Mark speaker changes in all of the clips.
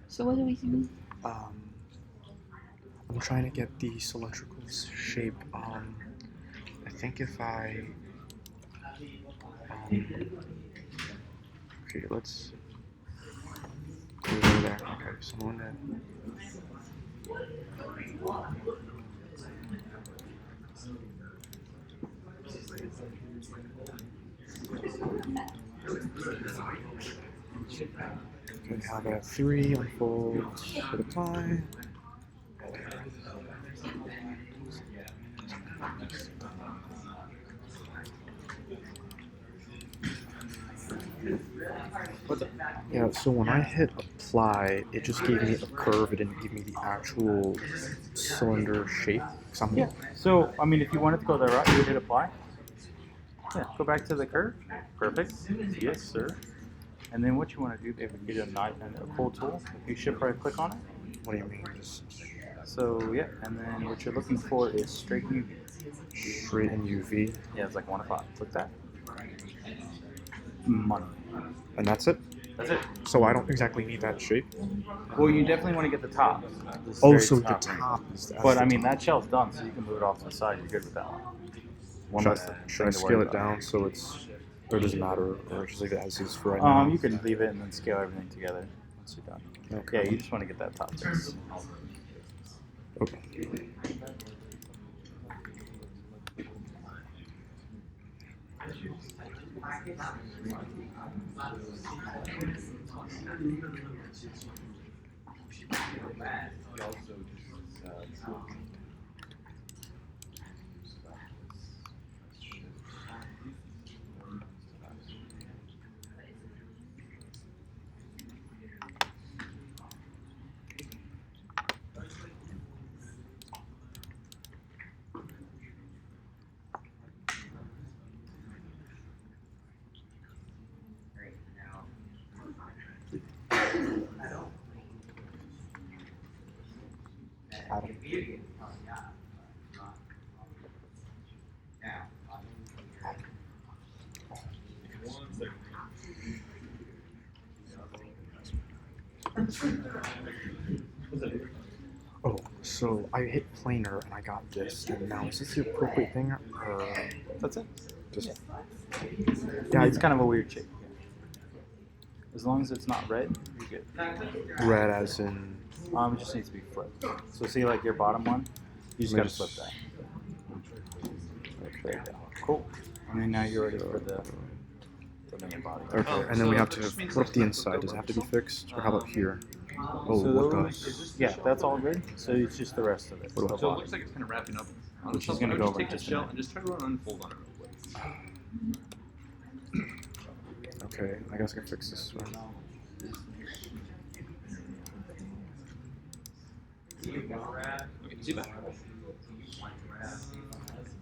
Speaker 1: So what do we do?
Speaker 2: I'm trying to get the cylindrical shape. I think if I okay, let's go over there. Okay, so I'm gonna have a 3 unfold for the pie. Yeah, so when I hit apply, it just gave me a curve. It didn't give me the actual cylinder shape.
Speaker 3: Yeah, so, I mean, if you wanted to go the route, you would hit apply. Yeah, go back to the curve. Perfect. Yes, sir. And then what you want to do, if you get a cool tool, if you shift right click on it.
Speaker 2: What do you mean?
Speaker 3: So, yeah, and then what you're looking for is straight UV.
Speaker 2: Straight in UV?
Speaker 3: Yeah, it's like 1 o'clock. Click that. Money.
Speaker 2: And that's it?
Speaker 3: That's it.
Speaker 2: So I don't exactly need that shape?
Speaker 3: Well, you definitely want to get the top.
Speaker 2: Oh, so the top is that.
Speaker 3: But I mean, that shell's done, so you can move it off to the side. You're good with that one.
Speaker 2: Should I scale it down so it's, or does it matter, or just leave it as is for right now?
Speaker 3: You can leave it and then scale everything together once you're done. Okay. Yeah, you just want to get that top piece.
Speaker 2: Okay. Oh, so I hit planar and I got this, and now is this the appropriate thing? Or
Speaker 3: that's it.
Speaker 2: Just
Speaker 3: yeah, it's kind of a weird shape. As long as it's not red, you're good.
Speaker 2: Red as in?
Speaker 3: It just needs to be flipped. So see, like your bottom one, you just gotta flip that. Okay. Cool. And then now you're ready for the main body.
Speaker 2: Okay, and then we have to. What about the inside? Does it have to be fixed, or how about here? Oh,
Speaker 3: so
Speaker 2: what does?
Speaker 3: Yeah, that's all good. So it's just the rest of it.
Speaker 4: So it looks like it's kind of wrapping up.
Speaker 3: Which is going to go over
Speaker 4: take the
Speaker 3: just
Speaker 4: shell and just try to run unfold on it real quick.
Speaker 2: Okay, I guess I can fix this right now.
Speaker 4: Okay, see that?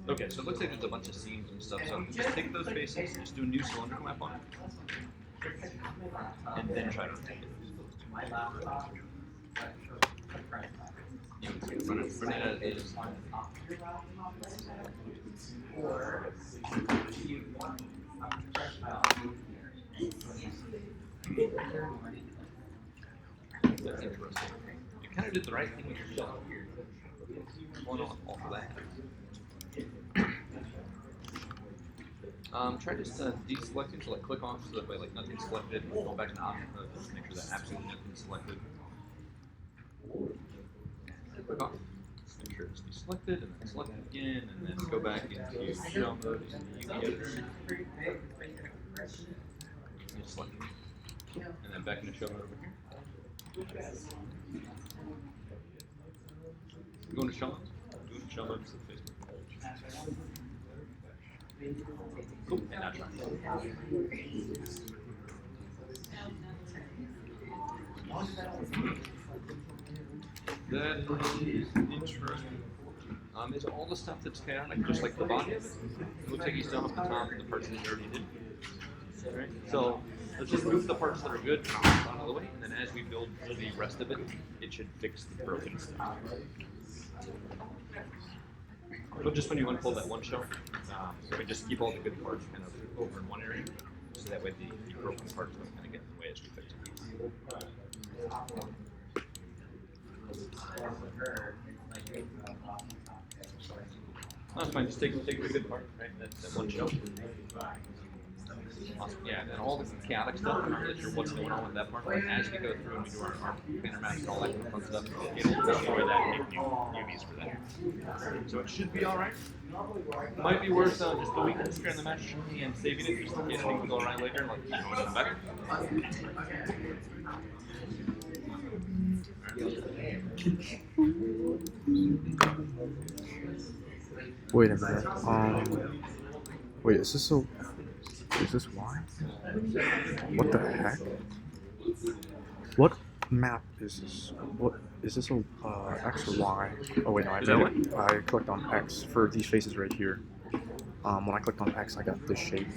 Speaker 4: Okay, so it looks like there's a bunch of seams and stuff. So just take those faces, just do a new cylindrical map on it, and then try to rotate it. Run it as is. That's interesting. You kind of did the right thing with your shell here. Going on off of that. Try just deselecting, so like click off so that way like nothing's selected. Go back to the option mode, just make sure that absolutely nothing's selected. Click off. Make sure it's deselected and then select it again, and then go back into shell mode in the UV editor. And select it. And then back into shell mode over here. Go into shell mode. Do into shell mode instead of Facebook. Cool. And now try. That is interesting. Is all the stuff that's chaotic just like the body of it? It looks like he's done up the top of the parts that you already did. Right? So let's just move the parts that are good out of the way, and then as we build the rest of it, it should fix the broken stuff. But just when you unfold that one shell, we just keep all the good parts kind of over in one area, so that way the broken parts don't kind of get in the way as we fix it. That's fine. Just take the good part, right? That one shell. Awesome. Yeah, and then all the chaotic stuff, I'm not really sure what's going on with that part. But as we go through and we do our planner maps and all that kind of fun stuff, it'll destroy that and make new UVs for that. So it should be all right. Might be worth just deleting the square in the mesh and saving it just in case things go awry later and like you know what's back.
Speaker 2: Wait a minute. Wait, is this Y? What the heck? What map is this? What is this? X or Y? Oh wait, no, I clicked on X for these faces right here. When I clicked on X, I got this shape.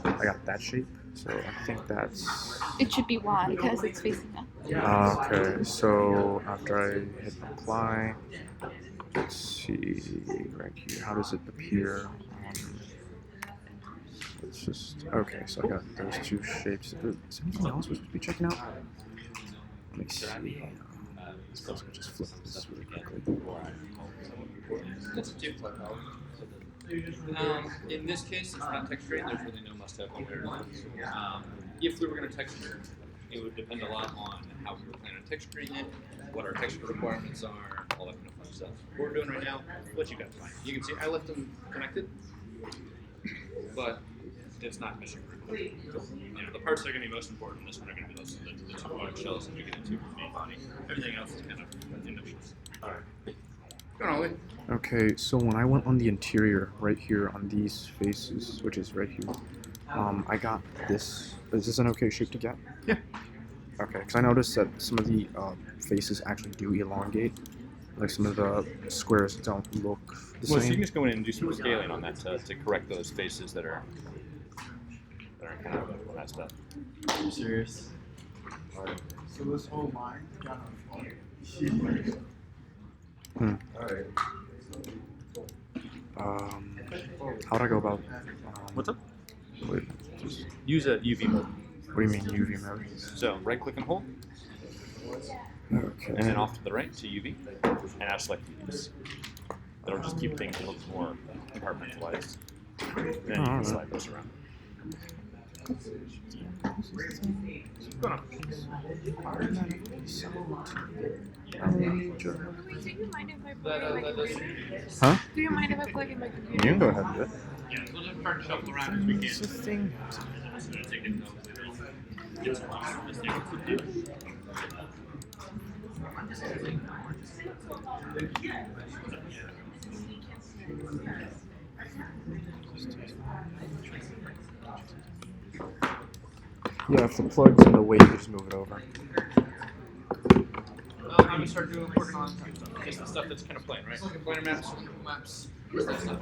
Speaker 2: I got that shape. So I think that's.
Speaker 1: It should be Y because it's facing up.
Speaker 2: Okay, so after I hit apply, let's see right here. How does it appear? It's just okay. So I got those two shapes. Is there anything else we're supposed to be checking out? Let me see. Let's just flip this really quickly.
Speaker 4: That's a tip flip. In this case, it's not texturing. There's really no must-have one way or another. If we were going to texture, it would depend a lot on how we were planning on texturing it, what our texture requirements are, all that kind of fun stuff. What we're doing right now, let you guys find. You can see I left them connected, but it's not mission critical. You know, the parts that are going to be most important in this one are going to be those the two large shells that you get into from the main body. Everything else is kind of inductions. All right. Go on, Ollie.
Speaker 2: Okay, so when I went on the interior right here on these faces, which is right here, I got this. Is this an okay shape to get?
Speaker 3: Yeah.
Speaker 2: Okay, because I noticed that some of the faces actually do elongate. Like some of the squares don't look the
Speaker 3: Well, so
Speaker 2: same.
Speaker 3: you can just go in and do some scaling on that to correct those faces that are kind of messed up.
Speaker 5: Are you serious? So this whole line got on Alright.
Speaker 2: How'd I go about?
Speaker 3: What's up?
Speaker 2: Wait, just,
Speaker 3: Use a UV mode.
Speaker 2: what do you mean UV mode?
Speaker 3: So right click and hold,
Speaker 2: Okay.
Speaker 3: and then off to the right to UV, and now select UVs. That'll just keep things a little more compartmentalized. Then you can slide those around. Go on.
Speaker 1: Do you mind if I plug in my computer?
Speaker 2: Huh?
Speaker 1: Do you mind if I plug in my computer?
Speaker 2: You can go ahead with it.
Speaker 4: Yeah, we'll just start to shuffle around as we can.
Speaker 2: It's the thing. Yeah, if the plug's in the way, you can just move it over.
Speaker 4: I'm gonna start working on just the stuff that's kind of plain, right? Planner maps, maps. That stuff.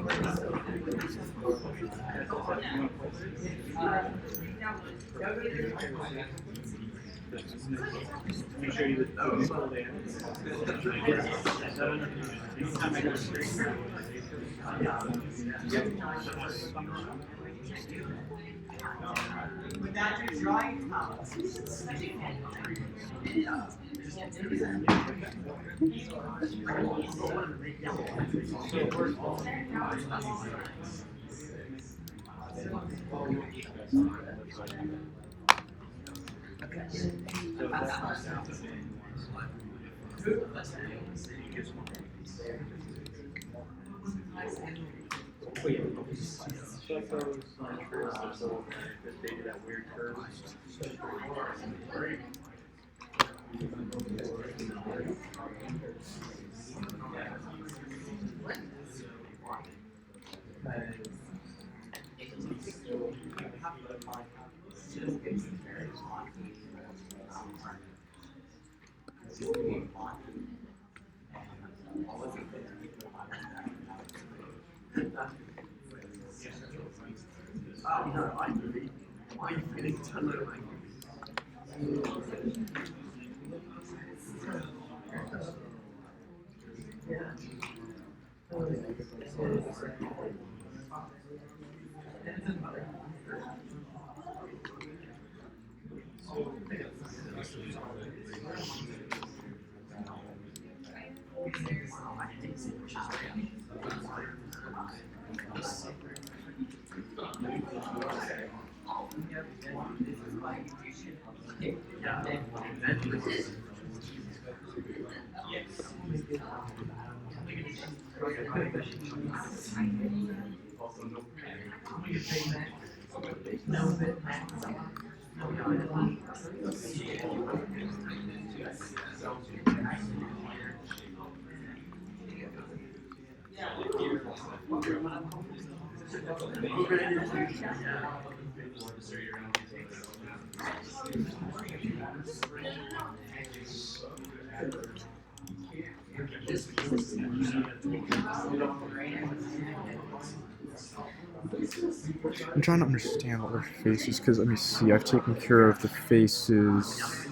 Speaker 2: I'm trying to understand what their faces, because let me see, I've taken care of the faces.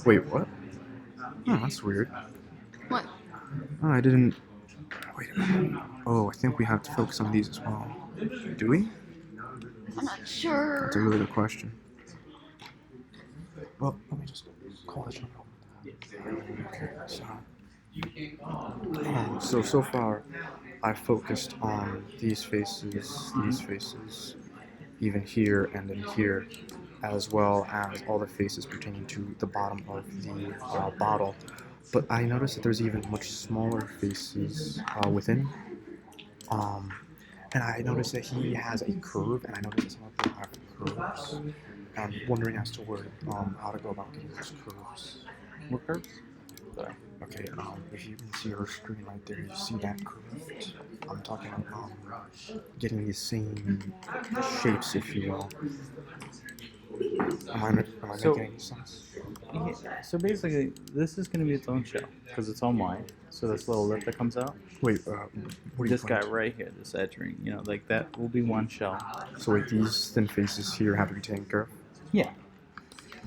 Speaker 2: Wait, what? Oh, that's weird.
Speaker 1: What?
Speaker 2: Oh, I didn't. Wait a minute. Oh, I think we have to focus on these as well. Do we?
Speaker 1: I'm not sure.
Speaker 2: That's a really good question. Well, let me just call this one out. Okay, so far, I focused on these faces, even here and in here, as well as all the faces pertaining to the bottom of the bottle. But I noticed that there's even much smaller faces within. And I noticed that he has a curve, and I noticed that some of them have curves. And I'm wondering as to where, how to go about getting those curves.
Speaker 3: What curves? Sorry.
Speaker 2: Okay, if you can see your screen right there, you see that curved. I'm talking about getting the same shapes, if you will. Am I making any sense?
Speaker 3: Yeah, so basically, this is going to be its own shell because it's online. So this little lip that comes out.
Speaker 2: Wait, what are you
Speaker 3: This guy
Speaker 2: pointing
Speaker 3: right here, this edge ring, you know, like that will be one shell.
Speaker 2: to? So wait, these thin faces here have to be taken care of?
Speaker 3: Yeah.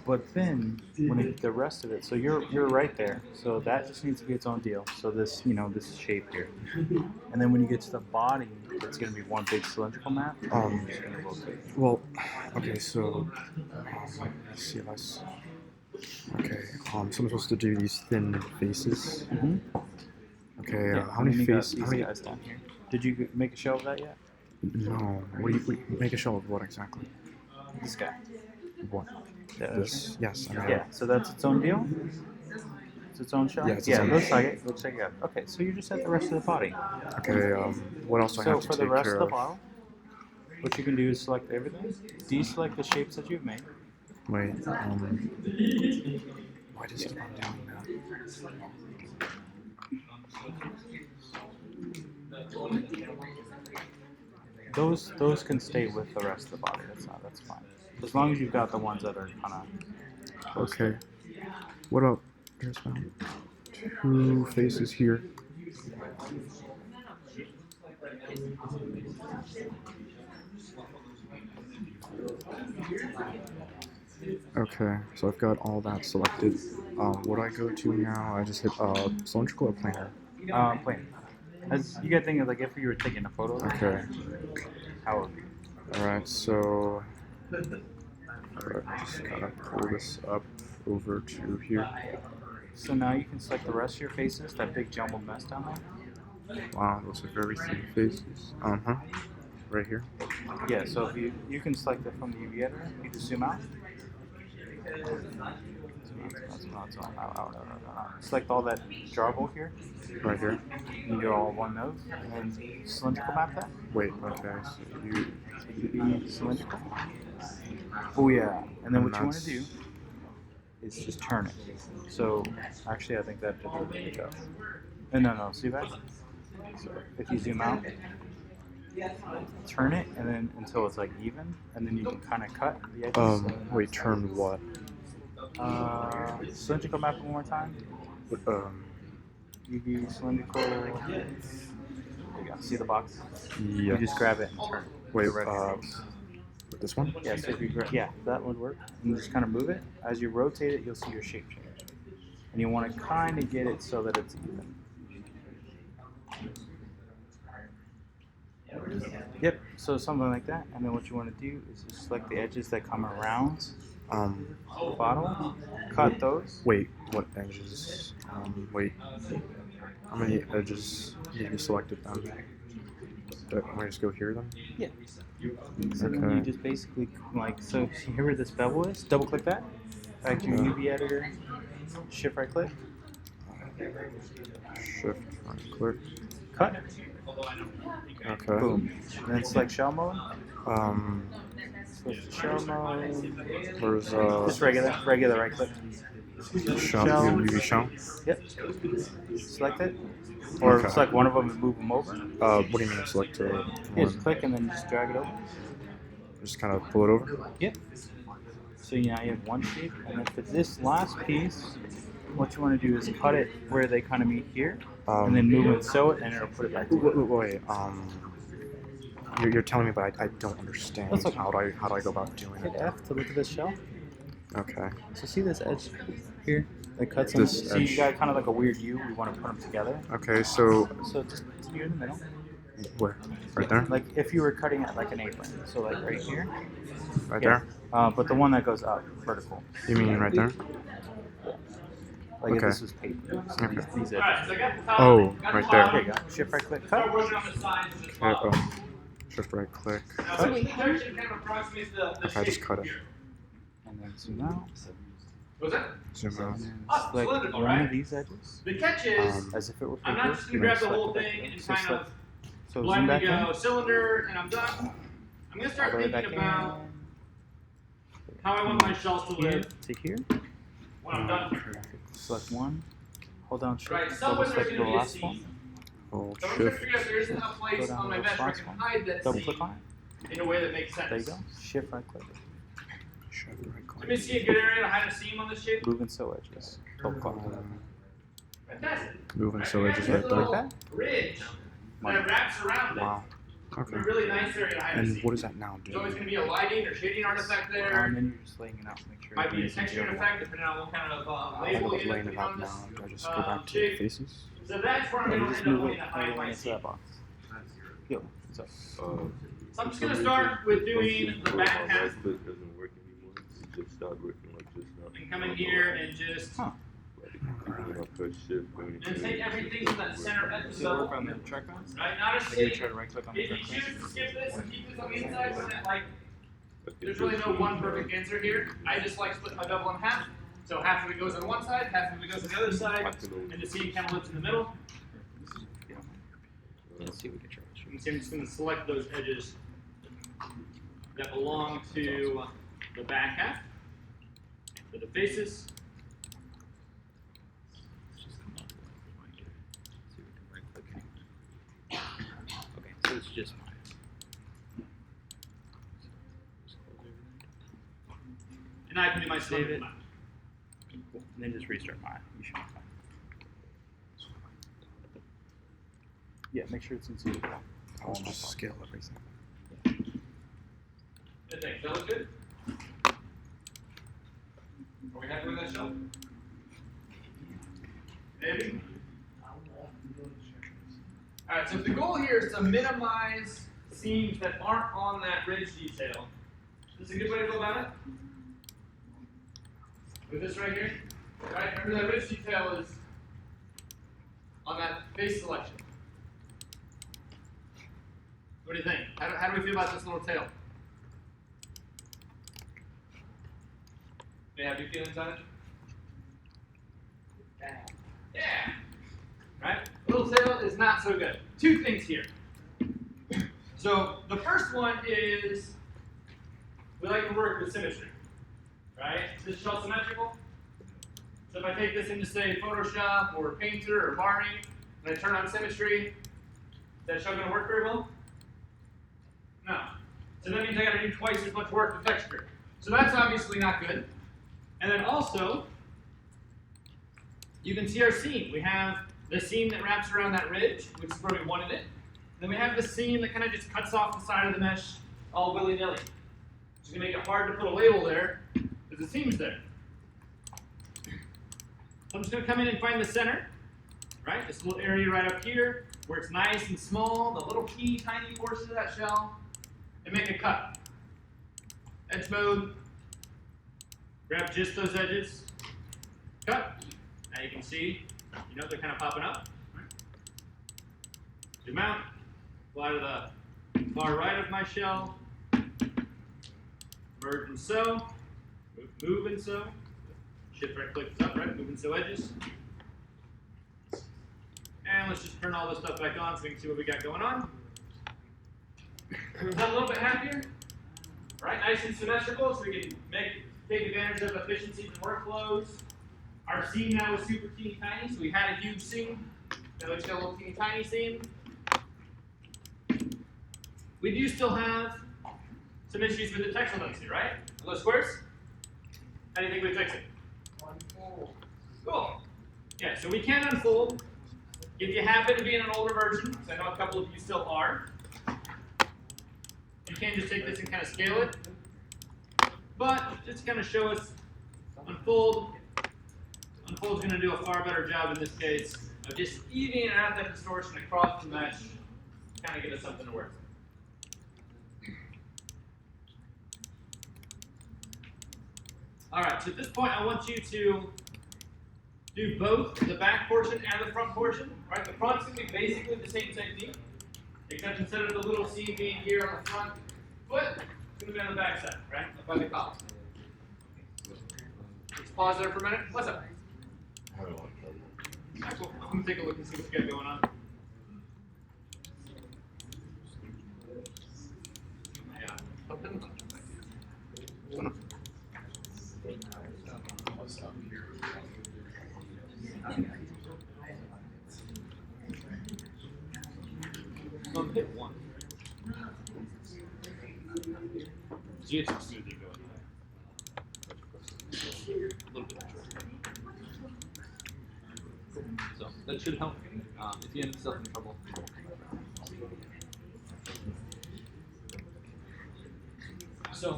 Speaker 3: But then when the rest of it, so you're right there. So that just needs to be its own deal. So this, you know, this shape here. And then when you get to the body, it's going to be one big cylindrical map.
Speaker 2: Um,
Speaker 3: You're just going to rotate.
Speaker 2: Well, okay, so let's see, let's. Okay, so I'm supposed to do these thin faces.
Speaker 3: Mm-hmm.
Speaker 2: Okay,
Speaker 3: Yeah,
Speaker 2: how many
Speaker 3: you got
Speaker 2: faces?
Speaker 3: these
Speaker 2: How many?
Speaker 3: guys down here. Did you make a show of that yet?
Speaker 2: No. What do you make a show of what exactly?
Speaker 3: This guy.
Speaker 2: What?
Speaker 3: Yeah,
Speaker 2: This? Yes. I mean,
Speaker 3: Yeah, so that's its own deal? It's its own shell?
Speaker 2: Yeah, it's its own
Speaker 3: looks like it. Looks like it. Okay, so you just have the rest of the body.
Speaker 2: Okay. What else do I
Speaker 3: So
Speaker 2: have to
Speaker 3: for
Speaker 2: take
Speaker 3: the rest
Speaker 2: care
Speaker 3: of the
Speaker 2: of?
Speaker 3: bottle, what you can do is select everything, deselect the shapes that you've made.
Speaker 2: Wait. Why does it keep on doing that?
Speaker 3: Those can stay with the rest of the body. That's fine. As long as you've got the ones that are kind of
Speaker 2: Okay. What up? There's about 2 faces here. Okay, so I've got all that selected. What do I go to now? I just hit cylindrical or planar?
Speaker 3: plain. As you gotta think of like if you were taking a photo.
Speaker 2: Okay.
Speaker 3: However.
Speaker 2: Alright, so I just gotta pull this up over to here.
Speaker 3: So now you can select the rest of your faces, that big jumbled mess down there.
Speaker 2: Wow, those are very thin faces. Right here.
Speaker 3: Yeah, so if you can select it from the UV editor, you just zoom out. Select all that jarble here.
Speaker 2: Right here.
Speaker 3: And you're all one node. And then cylindrical map that.
Speaker 2: Wait, okay. So you.
Speaker 3: UV cylindrical. Oh yeah. And then what you want to
Speaker 2: that's-
Speaker 3: do is just turn it. So actually, I think that did a really good job. No, see that? So if you zoom out, turn it, and then until it's like even, and then you can kind of cut the edges.
Speaker 2: Wait, turn what?
Speaker 3: Cylindrical map one more time. UV cylindrical. There you go. See the box?
Speaker 2: Yeah.
Speaker 3: You just grab it and turn it.
Speaker 2: Wait,
Speaker 3: Direct.
Speaker 2: this one?
Speaker 3: Yeah, so if you that would work. And you just kind of move it. As you rotate it, you'll see your shape change. And you want to kind of get it so that it's even. Yep, so something like that. And then what you want to do is just select the edges that come around the bottle. Cut those.
Speaker 2: Wait, what edges? Wait. How many edges need to be selected then? Can I just go here then?
Speaker 3: Yeah. So then you just basically, so here where this bevel is, double click that. Back to your UV editor, shift right click.
Speaker 2: Shift right click.
Speaker 3: Cut.
Speaker 2: Okay.
Speaker 3: Boom. And then select shell mode. Switch to shell mode.
Speaker 2: Where's
Speaker 3: Just regular right click.
Speaker 2: shell?
Speaker 3: shell.
Speaker 2: UV shell?
Speaker 3: Yep. Select it. Or
Speaker 2: Okay.
Speaker 3: select one of them and move them over.
Speaker 2: What do you mean select
Speaker 3: Yeah,
Speaker 2: one?
Speaker 3: just click and then just drag it over.
Speaker 2: Just kind of pull it over?
Speaker 3: Yep. So now you have one shape, and then for this last piece, what you want to do is cut it where they kind of meet here, and then move and sew it, and it'll put it back together.
Speaker 2: Wait, you're telling me, but I don't understand.
Speaker 3: That's okay.
Speaker 2: How do I go about doing
Speaker 3: Hit
Speaker 2: it?
Speaker 3: F to look at this shell.
Speaker 2: Okay.
Speaker 3: So see this edge here that cuts them?
Speaker 2: This
Speaker 3: So
Speaker 2: edge.
Speaker 3: you got kind of like a weird U. We want to put them together.
Speaker 2: Okay, so
Speaker 3: So just here in the middle.
Speaker 2: where? Right there?
Speaker 3: Like if you were cutting it like an apron. So like right here.
Speaker 2: Right
Speaker 3: Yeah.
Speaker 2: there?
Speaker 3: But the one that goes up, vertical.
Speaker 2: You mean right there?
Speaker 3: Like if
Speaker 2: Okay.
Speaker 3: this was paper. So
Speaker 2: Okay.
Speaker 3: these edges.
Speaker 2: Oh, right
Speaker 3: There
Speaker 2: there.
Speaker 3: you go. Shift right click, cut.
Speaker 2: Okay, shift right click.
Speaker 1: So we have
Speaker 2: Okay, just cut it.
Speaker 3: And then zoom out.
Speaker 2: Zoom out.
Speaker 3: And then
Speaker 4: Oh,
Speaker 3: select
Speaker 4: cylindrical,
Speaker 3: one
Speaker 4: right?
Speaker 3: of these edges.
Speaker 4: The catch is,
Speaker 3: As if it were paper.
Speaker 4: I'm not just
Speaker 2: you
Speaker 4: gonna
Speaker 2: know,
Speaker 4: grab the whole
Speaker 3: select
Speaker 4: thing
Speaker 3: that.
Speaker 4: and
Speaker 3: So
Speaker 4: kind
Speaker 3: select-
Speaker 4: of
Speaker 3: So zoom
Speaker 4: blend
Speaker 3: back
Speaker 4: and
Speaker 3: in.
Speaker 4: go cylinder, and I'm done. I'm gonna
Speaker 3: All
Speaker 4: start
Speaker 3: the way
Speaker 4: thinking
Speaker 3: back
Speaker 4: about
Speaker 3: in.
Speaker 4: how I want my shells to
Speaker 3: Here
Speaker 4: live
Speaker 3: to here.
Speaker 4: when I'm done.
Speaker 3: Select one. Hold down shift.
Speaker 4: Right,
Speaker 3: Double
Speaker 4: somewhere there's
Speaker 3: select the
Speaker 4: gonna be a
Speaker 3: last
Speaker 4: seam.
Speaker 3: one.
Speaker 2: Hold
Speaker 4: So I'm trying to
Speaker 2: shift.
Speaker 4: figure out if there isn't a
Speaker 3: Go
Speaker 4: place
Speaker 3: down
Speaker 4: on
Speaker 3: to
Speaker 4: my
Speaker 3: the
Speaker 4: mesh where I
Speaker 3: last
Speaker 4: can
Speaker 3: one.
Speaker 4: hide that
Speaker 3: Double
Speaker 4: seam
Speaker 3: click on it.
Speaker 4: in a way that makes sense.
Speaker 3: There you go. Shift right click.
Speaker 2: Shift right
Speaker 4: Let me
Speaker 2: click.
Speaker 4: see a good area to hide a seam on this shape.
Speaker 3: Move and sew edges. Double click.
Speaker 4: Fantastic.
Speaker 2: Moving so edges
Speaker 4: There's
Speaker 2: right
Speaker 4: a
Speaker 2: there.
Speaker 4: little ridge that wraps around it.
Speaker 2: Wow.
Speaker 4: It's
Speaker 2: Okay.
Speaker 4: a really nice area to hide a
Speaker 2: And
Speaker 4: seam.
Speaker 2: what does that now
Speaker 4: There's always
Speaker 2: do?
Speaker 4: going to be a lighting or shading artifact there.
Speaker 3: And then you're just laying it out to make sure.
Speaker 4: Might be a
Speaker 3: everything's in
Speaker 4: texture
Speaker 3: the other
Speaker 4: effect depending on what kind of
Speaker 2: I
Speaker 4: label
Speaker 2: end
Speaker 4: you
Speaker 2: up
Speaker 4: end
Speaker 2: laying
Speaker 4: up
Speaker 2: it
Speaker 4: putting
Speaker 2: out
Speaker 4: on this.
Speaker 2: now. Do I just go back to the
Speaker 4: shape.
Speaker 2: faces?
Speaker 4: So that's where I'm
Speaker 3: one.
Speaker 4: going
Speaker 3: Yeah,
Speaker 4: to
Speaker 3: you just
Speaker 4: end up
Speaker 3: move
Speaker 4: wanting
Speaker 3: it
Speaker 4: to
Speaker 3: all
Speaker 4: hide
Speaker 3: the way
Speaker 4: my
Speaker 3: into
Speaker 4: seam.
Speaker 3: that box. Yep. So
Speaker 4: So I'm just going to start with doing the back half
Speaker 6: But it doesn't work anymore. It just stopped working like just now.
Speaker 4: and come in here and just
Speaker 6: When I press shift, going
Speaker 4: and take everything from that center edge of the
Speaker 3: work
Speaker 4: circle.
Speaker 3: on the track pads.
Speaker 4: Right, not a
Speaker 3: Like you
Speaker 4: shape.
Speaker 3: try to right click on the
Speaker 4: If you
Speaker 3: track
Speaker 4: choose
Speaker 3: pads.
Speaker 4: to skip this and keep this on the inside, so that like there's really no one perfect answer here. I just like split my bevel in half. So half of it goes on one side, half of it goes on the other side, and the seam kind of lives in the middle.
Speaker 3: Let's see if we can try
Speaker 4: You can see I'm just going to select those edges that belong to the back half, for the faces.
Speaker 3: Okay, so it's just mine.
Speaker 4: And I can do my
Speaker 3: Save
Speaker 4: save
Speaker 3: it. Cool. And then just restart mine. You should be fine. Yeah, make sure it's in zero.
Speaker 2: I'll just scale everything.
Speaker 4: Good thing. Does that look good? Are we happy with that shell? Maybe? Alright, so if the goal here is to minimize seams that aren't on that ridge detail, this is a good way to go about it. With this right here, right? Remember that ridge detail is on that face selection. What do you think? How do we feel about this little tail? Do you have any feelings on it? Yeah. Right? Little tail is not so good. Two things here. So the first one is we like to work with symmetry. Right? Is this shell symmetrical? So if I take this into, say, Photoshop or Painter or Mari, and I turn on symmetry, is that shell going to work very well? No. So that means I got to do twice as much work with texture. So that's obviously not good. And then also, you can see our seam. We have the seam that wraps around that ridge, which is where we wanted it. Then we have the seam that kind of just cuts off the side of the mesh all willy-nilly. It's going to make it hard to put a label there because the seam's there. So I'm just going to come in and find the center, right? This little area right up here where it's nice and small, the little teeny tiny portion of that shell, and make a cut. Edge mode, grab just those edges, cut. Now you can see, they're kind of popping up. Zoom out, fly to the far right of my shell, merge and sew, move and sew. Shift right click is up, right? Move and sew edges. And let's just turn all this stuff back on so we can see what we got going on. Is that a little bit happier? All right, nice and symmetrical, so we can take advantage of efficiencies and workflows. Our seam now is super teeny tiny, so we had a huge seam. Now we just got a little teeny tiny seam. We do still have some issues with the textile density, right? Those squares? How do you think we fix it? Cool. Yeah, so we can unfold. If you happen to be in an older version, because I know a couple of you still are, you can just take this and kind of scale it. But just kind of show us unfold. Unfold's going to do a far better job in this case of just evening out that distortion across the mesh, kind of give us something to work with. All right, so at this point, I want you to do both the back portion and the front portion. Right, the front's going to be basically the same technique, except instead of the little seam being here on the front foot, it's going to be on the back side, right, up by the collar. Let's pause there for a minute. What's up? Right, cool. I'm going to take a look and see what we got going on. Hit one. So you have some smoothing going on. A little bit of so that should help if you end yourself in trouble. So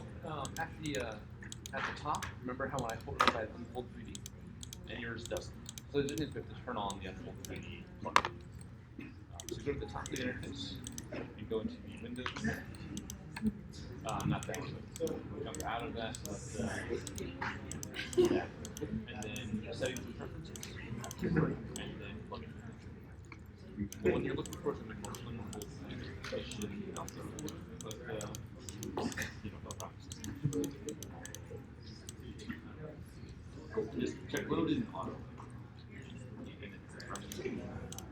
Speaker 4: at the top, remember how when I told you I had unfold 3D and yours doesn't. So it just means we have to turn on the unfold 3D plugin. So go to the top of the interface and go into the Windows. Not that. So jump out of that. Yeah. And then settings and preferences. And then plugin. But when you're looking for something more unfold, it should also but no problems. Cool. Just check loaded and auto. And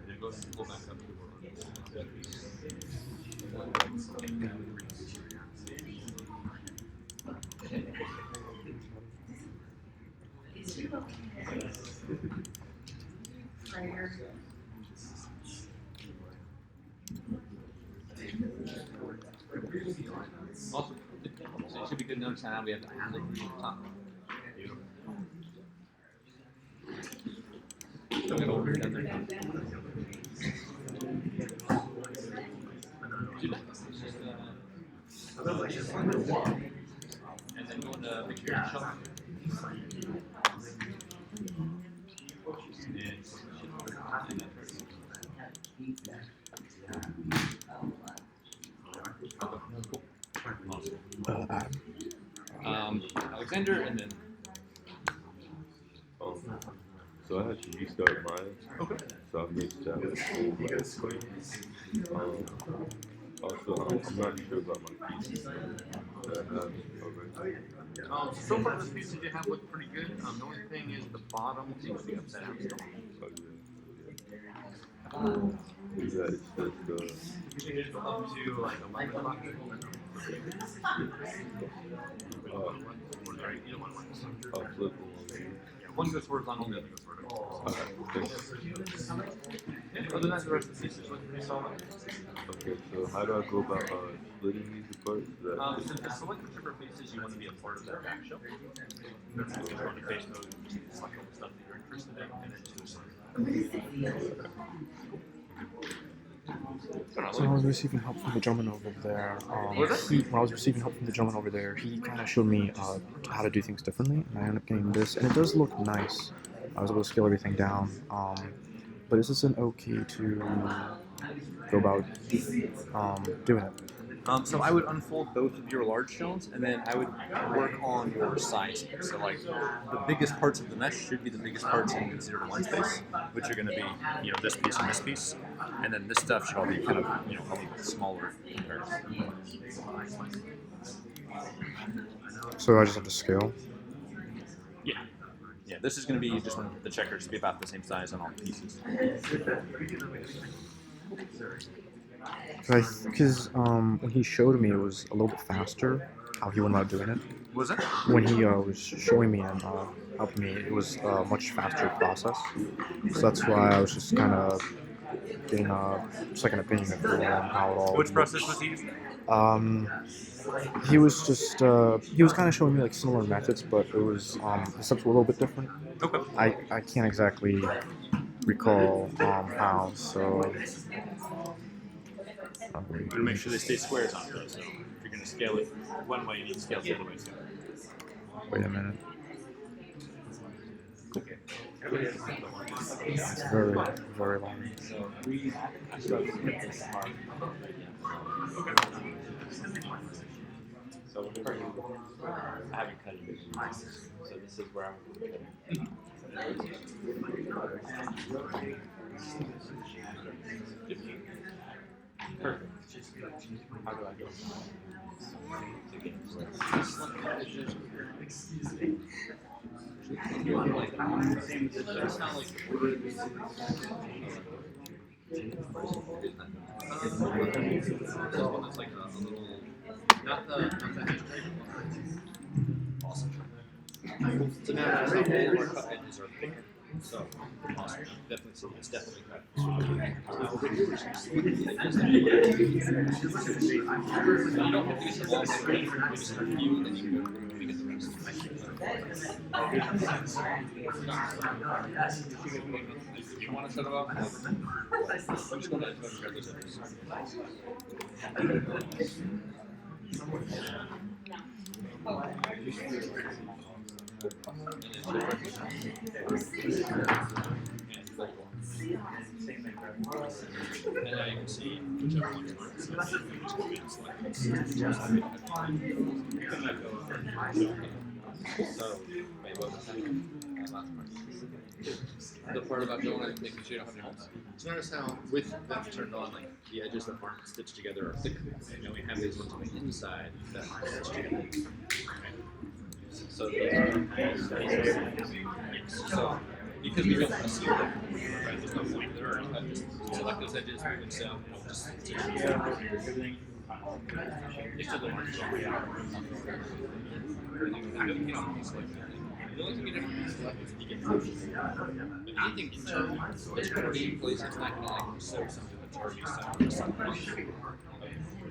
Speaker 4: then go ahead and pull back up to awesome. So it should be good to notice how we have the handle from the top. Still got over down there. And then go into picture and shot. Alexander, and then.
Speaker 6: So I had to restart mine. Okay. So I'm just Also, I'm not sure about my pieces that I have already.
Speaker 4: So far, the pieces you have look pretty good. The only thing is the bottom seems to be upside down still.
Speaker 6: Oh, yeah. Yeah, it's just,
Speaker 4: You can just go up to like 11 o'clock. Right, either one works.
Speaker 6: I'll flip one.
Speaker 4: Yeah, one goes horizontal, the other goes vertical. Other than that, the rest of the pieces look pretty solid.
Speaker 6: Okay, so how do I go about splitting these apart? So that
Speaker 4: Since the select whichever faces you want to be a part of that back show. Go into face mode, just select all the stuff that you're interested in, and then choose one.
Speaker 2: So when I was receiving help from the gentleman over there, when I was receiving help from the gentleman over there, he kind of showed me how to do things differently, and I ended up getting this, and it does look nice. I was able to scale everything down, but is this an okay to go about doing it?
Speaker 4: So I would unfold both of your large stones, and then I would work on your sizing. So like the biggest parts of the mesh should be the biggest parts in the 0 to 1 space, which are going to be this piece and this piece, and then this stuff should all be kind of a little bit smaller compared.
Speaker 2: So I just have to scale.
Speaker 4: Yeah. This is going to be just one of the checkers to be about the same size on all the pieces.
Speaker 2: Because when he showed me, it was a little bit faster how he went about doing it.
Speaker 4: Was it?
Speaker 2: When he was showing me and helping me, it was a much faster process. So that's why I was just kind of getting just like an opinion of on how it all.
Speaker 4: Which process was he using?
Speaker 2: He was just he was kind of showing me like similar methods, but it was the steps were a little bit different.
Speaker 4: Okay.
Speaker 2: I can't exactly recall how. So.
Speaker 4: You're gonna make sure they stay squares on it. So if you're gonna scale it one way, you need to scale it the other way too.
Speaker 2: Wait a minute.
Speaker 4: Okay.
Speaker 2: It's very, very long.
Speaker 4: So we So I haven't cut it. So this is where I'm going to cut it. Perfect. How do I go? It's not like one that's like a little, not the awesome. So now notice how all of our cut edges are thicker. So awesome. Definitely see it's definitely cut. You don't have to use the wall straight, you just have a few and then you can go and get the rest. You want to shut it off? I'm just going to grab those edges. And now you can see whichever one you want to So, wait, what was that? Last part. The part about making sure you don't have any holes. So notice how, with that turned on, like the edges that aren't stitched together are thicker. And we have these ones on the inside that aren't stitched together. So these are yes. So because we don't see them, right? There's no point there. Just select those edges, move them so just stitch them together. Just to the ones that we are. The only thing you never use left is you get motion. But anything internal that's already in place, it's not going to like sew something that's already set.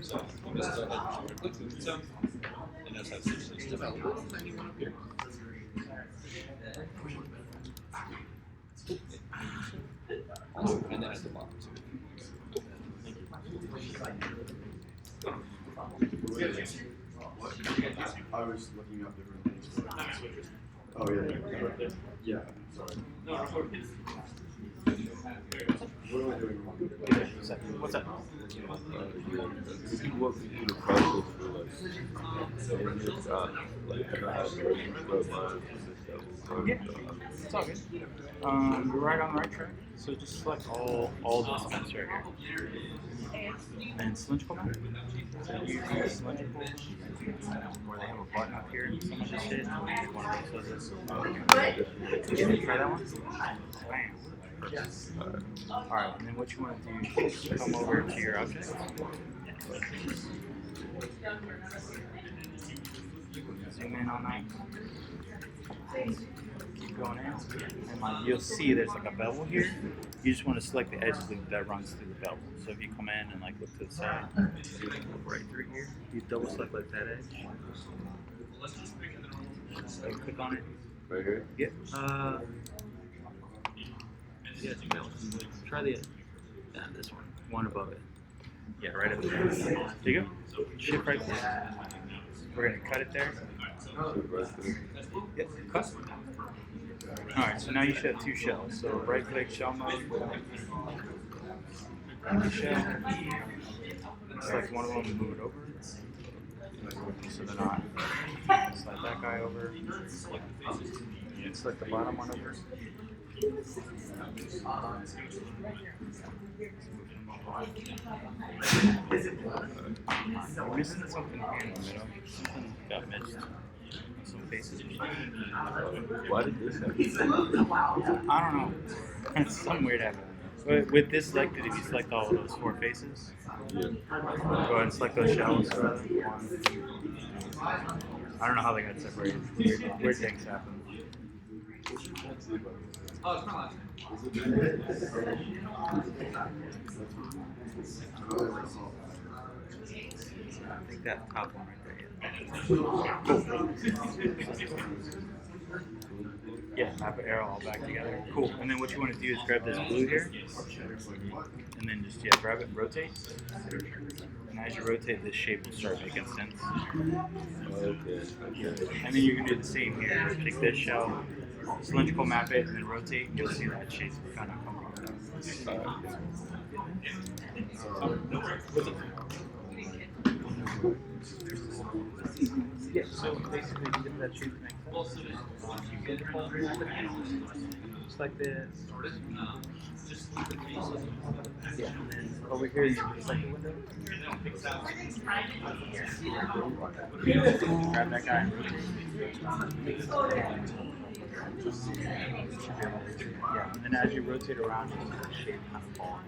Speaker 4: So you just go ahead and click it so, and that's how it's just developed. Anyone up here? Awesome. And then at the bottom too.
Speaker 5: I was looking up different things. Oh yeah. Yeah. Sorry.
Speaker 4: No,
Speaker 5: What am I doing wrong?
Speaker 4: what's that?
Speaker 6: Could you walk me through the process for like, like I have to start mine from this level?
Speaker 3: Yeah, it's all good. You're right on the right track. So just select all the steps right here. And cylindrical map. So you use cylindrical, where they have a button up here. Someone just hit. One of those does this. You want to try that one? Bam. Alright, and then what you want to do is come over to your object. Zoom in on that. Keep going in. And like you'll see there's like a bevel here. You just want to select the edge loop that runs through the bevel. So if you come in and like look to the side, you can look right through here. You double select like that edge. So click on it.
Speaker 6: Right here?
Speaker 3: Yep. Yeah, try the this one. One above it. Yeah, right up there. There you go. Shift right there. We're gonna cut it there. Yep, cut. Alright, so now you should have two shells. So right click shell mode. Shell. Select one of them and move it over. So they're not. Select that guy over. And select the bottom one over. You're missing something here in the middle. Something got missed. Some faces.
Speaker 6: Why did this happen?
Speaker 3: I don't know. It's something weird happened. But with this selected, if you select all of those four faces,
Speaker 6: Yeah.
Speaker 3: go ahead and select those shells. I don't know how they got separated. Weird things happen. I think that top one right there. Yeah, map an arrow all back together. Cool. And then what you want to do is grab this blue here, and then just grab it and rotate. And as you rotate, this shape will start making sense.
Speaker 6: Okay.
Speaker 3: And then you can do the same here. Take this shell, cylindrical map it, and then rotate, and you'll see that shape kind of come together. Yeah, so basically you get that shape next time. Just like this. Yeah, and then over here you can select the window. Grab that guy and rotate. Yeah, and then as you rotate around, you see the shape kind of fall.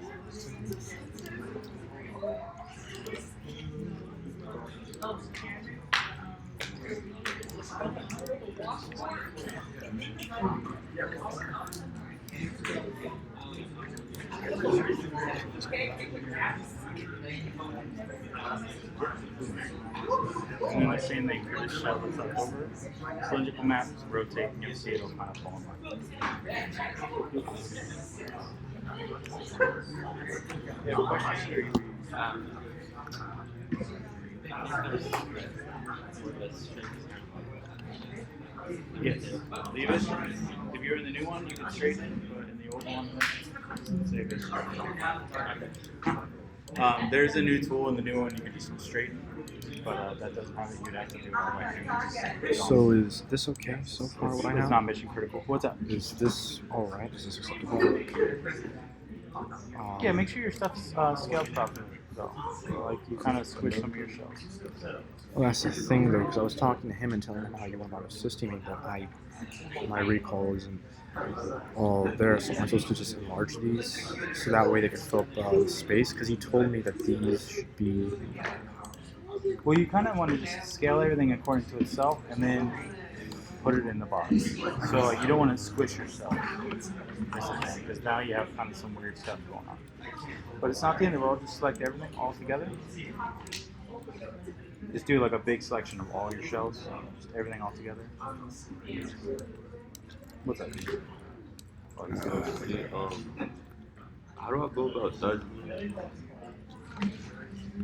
Speaker 3: And then the same thing for this shell that's up over. Cylindrical maps rotate and you'll see it'll kind of fall apart. Yeah, questions here? Yes. Leave it. If you're in the new one, you can straighten it, but in the old one, save it. There's a new tool in the new one you can just straighten, but that doesn't have it. You'd have to do it all by hand.
Speaker 2: So is this okay so far? What I
Speaker 3: It's
Speaker 2: have?
Speaker 3: not mission critical. What's up?
Speaker 2: Is this all right? Is this acceptable?
Speaker 3: Yeah, make sure your stuff's scaled properly. So, like you kind of squish some of your shells.
Speaker 2: Well, that's the thing though, because I was talking to him and telling him how you went about assisting me, but my recall isn't all there, so I'm supposed to just enlarge these so that way they can fill up the space. Because he told me that these should be.
Speaker 3: Well, you kind of want to just scale everything according to itself, and then put it in the box. So like you don't want to squish yourself, because now you have kind of some weird stuff going on. But it's not the end of the world. Just select everything all together. Just do like a big selection of all your shells, just everything all together. What's up?
Speaker 6: How do I go about starting?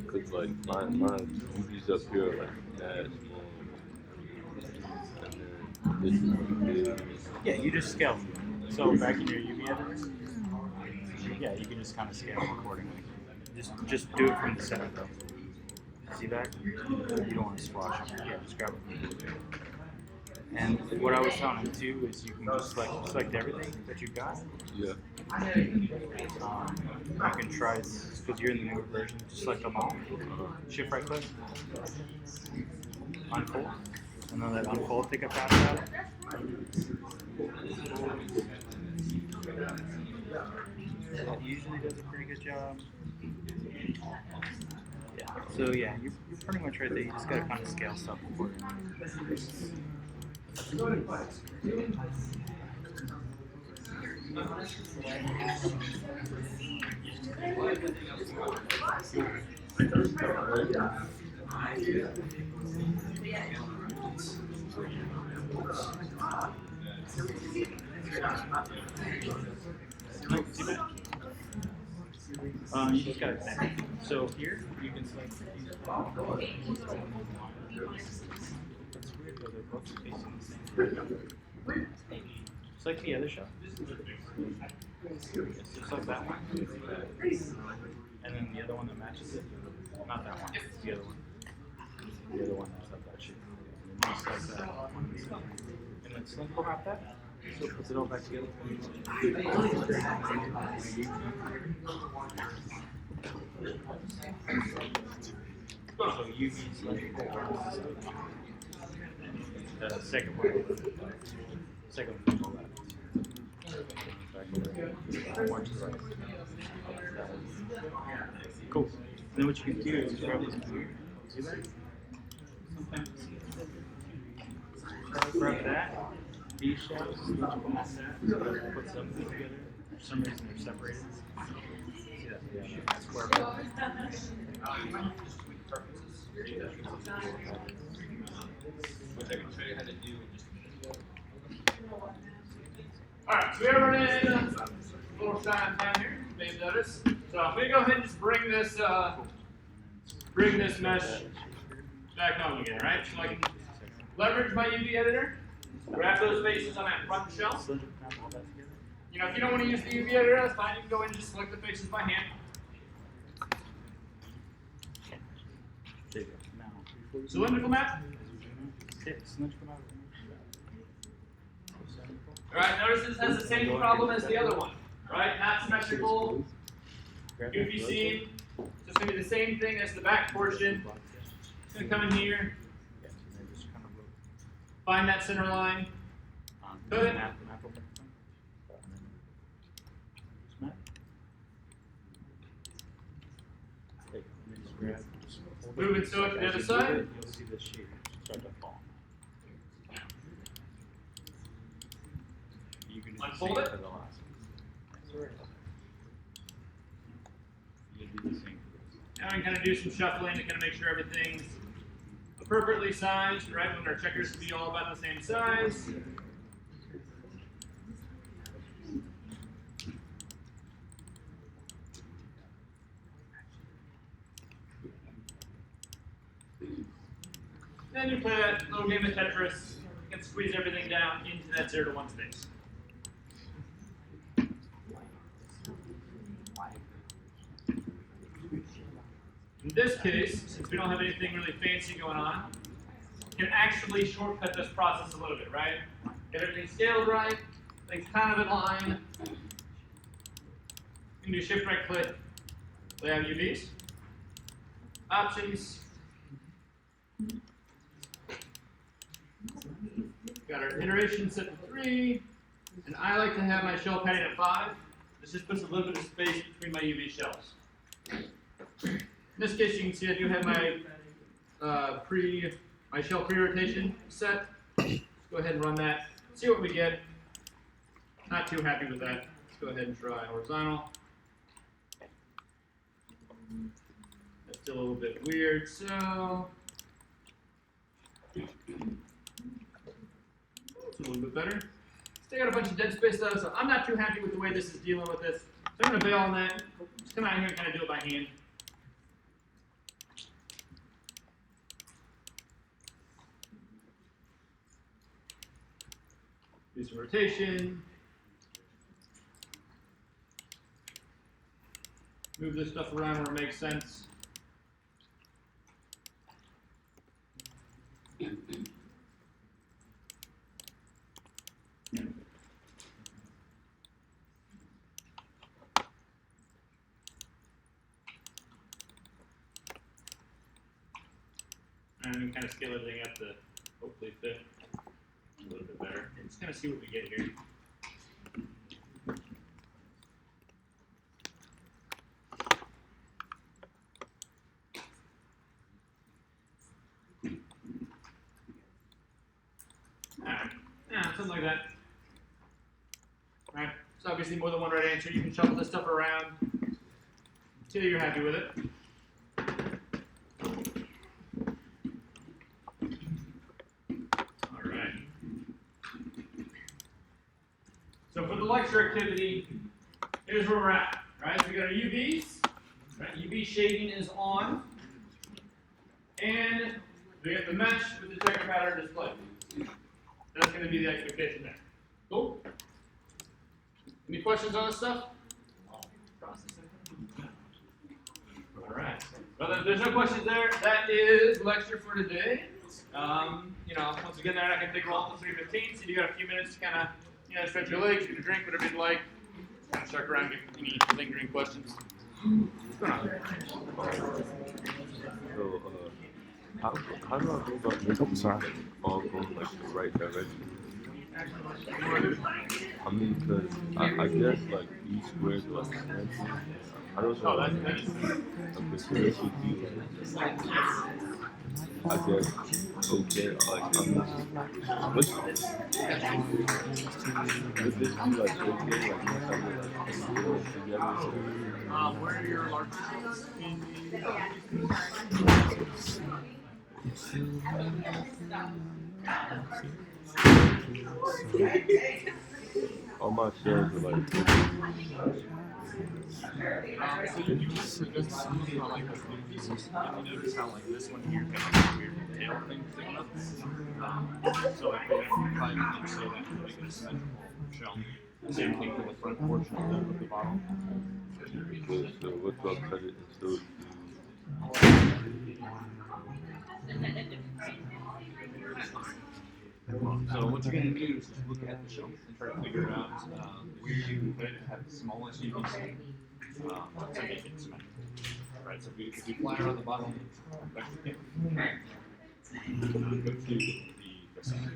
Speaker 6: Cause like my UV's up here like that, and then this is big.
Speaker 3: Yeah, you just scale. So back in your UV editor, yeah, you can just kind of scale accordingly. Just do it from the center though. See that? You don't want to squash it. Yeah, just grab it. And what I was telling him too is you can just select everything that you got.
Speaker 6: Yeah.
Speaker 3: You can try, because you're in the newer version, just select them all. Shift right click, unfold, and then that unfold take a pass at it. It usually does a pretty good job. Yeah. So yeah, you're pretty much right there. You just gotta kind of scale stuff accordingly. You just gotta connect. So here you can select. It's weird though, they're both facing the same. Select the other shot. Just like that one. And then the other one that matches it. Not that one. The other one. The other one that's like that shape. Just like that one. And then select crop that. So it puts it all back together. So UV select the second one. Second one. Cool. And then what you can do is grab this blue. See that? Grab that. These shells, put some together. For some reason they're separated. See that? Yeah. Square ball.
Speaker 4: Which I can show you how to do in just a minute.
Speaker 7: Alright, so we are running a little shy on time here, you may have noticed. So I'm gonna go ahead and just bring this mesh back home again, right? So I can leverage my UV editor, grab those faces on that front shell. You know, if you don't want to use the UV editor, that's fine. You can go in and just select the faces by hand. Cylindrical map. Alright, notice this has the same problem as the other one, right? Not symmetrical, goofy seam. So it's going to be the same thing as the back portion. It's going to come in here, find that center line, put it. Move it so to the other side.
Speaker 3: You'll see the shape start to fall. You can
Speaker 7: Unfold it.
Speaker 3: for the last one. You do the same.
Speaker 7: Now we can kind of do some shuffling to kind of make sure everything's appropriately sized, right? We want our checkers to be all about the same size. Then you play that little game of Tetris. You can squeeze everything down into that 0 to 1 space. In this case, since we don't have anything really fancy going on, we can actually shortcut this process a little bit, right? Get everything scaled right, things kind of in line. You can do shift right click, lay out UVs. Options. Got our iteration set to 3, and I like to have my shell padding at 5. This just puts a little bit of space between my UV shells. In this case, you can see I do have my my shell pre-rotation set. Let's go ahead and run that. See what we get. Not too happy with that. Let's go ahead and try horizontal. That's still a little bit weird, so it's a little bit better. Still got a bunch of dead space though, so I'm not too happy with the way this is dealing with this. So I'm going to bail on that. Just come out here and kind of do it by hand. Do some rotation. Move this stuff around where it makes sense. kind of scale everything up to hopefully fit a little bit better. Let's kind of see what we get here. Alright, yeah, something like that. Alright, so obviously more than one right answer. You can shuffle this stuff around until you're happy with it. Alright. So for the lecture activity, here's where we're at. Right? So we got our UVs. Right? UV shading is on. And we got the mesh with the checker pattern display. That's going to be the expectation there. Cool? Any questions on this stuff? Alright. Well, if there's no questions there, that is lecture for today. Once again, they're not going to take long until 3:15, so you got a few minutes to kind of, stretch your legs, get a drink, whatever you'd like. Kind of check around, get any lingering questions. What's going on?
Speaker 6: So, how do I go about making all going like the right direction? I mean, because I guess like E squared is like fancy. I don't know.
Speaker 7: Oh, that's
Speaker 6: Okay, so this would be like, I guess, okay, like, what's this be like, okay, like, together?
Speaker 7: Where are your large
Speaker 6: All my shells are like,
Speaker 7: so you doesn't sound like those little pieces. If you notice how like this one here kind of has a weird tail thing sticking up. So like they probably didn't say that to make it a symmetrical shell. Same thing for the front portion of the bottle.
Speaker 6: so what's up, cut it into
Speaker 7: So what you're going to do is just look at the shelf and try to figure out where you could have the smallest UVC to make it symmetrical. Right, so if we fly around the bottom, go through the center.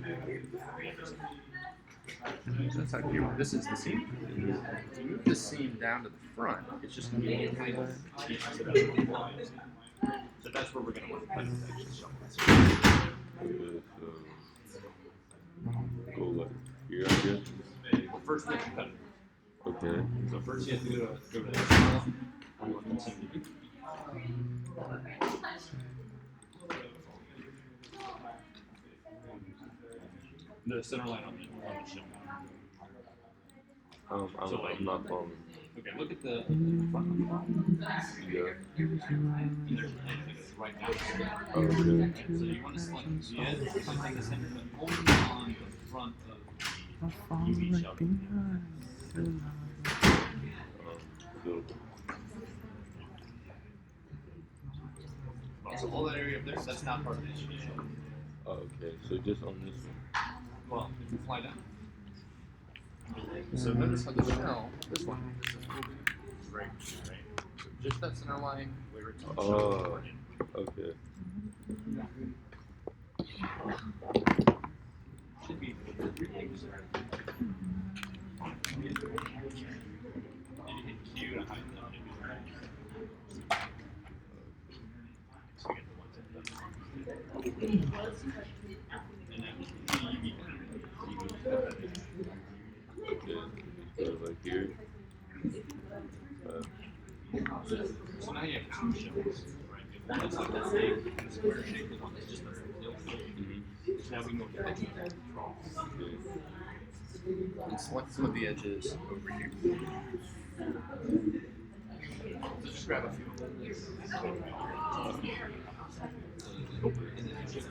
Speaker 7: That's how you do. This is the seam. If you move the seam down to the front, it's just going to be a kind of pieces of it. So that's where we're going to want to put the shelf.
Speaker 6: go like here, I guess.
Speaker 7: Well, first we have to cut it.
Speaker 6: Okay.
Speaker 7: So first you have to go to the next column. We want the seam to be. The center line on the shelf.
Speaker 6: I'm not following.
Speaker 7: Okay, look at the front of the bottle.
Speaker 6: Yeah.
Speaker 7: And there's an edge that goes right down.
Speaker 6: Okay.
Speaker 7: So you want to select the edge or something the center, but only on the front of the UV shelf. So all that area up there, that's not part of the UV shelf.
Speaker 6: Okay, so just on this one.
Speaker 7: Well, if you fly down. So notice how the shell, this one, is right, right? So just that center line, where it's on the shell.
Speaker 6: Okay.
Speaker 7: Should be the three things. Did you hit Q to hide them? So we get the ones in and then UV.
Speaker 6: Okay. So like here.
Speaker 7: So now you have two shells, right? One is like that big kind of square shape, and one is just a little shape. So now we can go to the edge of that. And select some of the edges over here. So just grab a few of them. And then just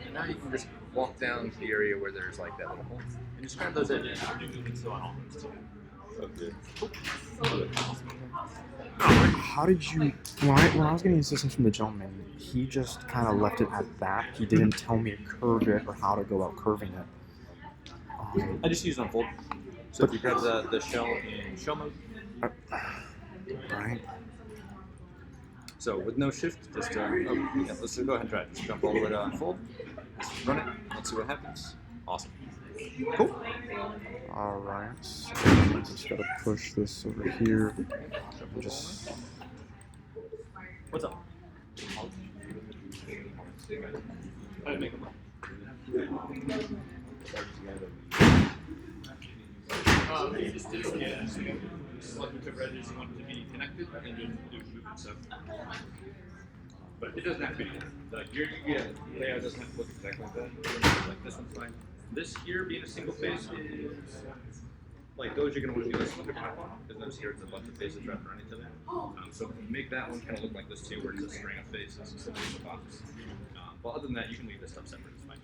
Speaker 7: and now you can just walk down to the area where there's like that little hole and just grab those edges and sew on all those together.
Speaker 6: Okay.
Speaker 2: How did you? When I was getting assistance from the gentleman, he just kind of left it at that. He didn't tell me to curve it or how to go about curving it.
Speaker 7: I just use an unfold.
Speaker 4: So if you grab the shell in shell mode,
Speaker 2: Right.
Speaker 4: so with no shift, just let's go ahead and try it. Just jump all the way to unfold. Just run it. Let's see what happens. Awesome. Cool.
Speaker 2: All right. So I just gotta push this over here. Just.
Speaker 3: What's up?
Speaker 4: Select whichever edges you want it to be connected, and then do movement stuff. But it doesn't have to be. Like your layout doesn't have to look exactly like that. Like this one's fine. This here being a single face is like those you're gonna want to do this with the platform, because notice here it's a bunch of faces wrapped around each other. So make that one kind of look like this too, where it's a string of faces instead of a box. But other than that, you can leave this stuff separate. It's fine.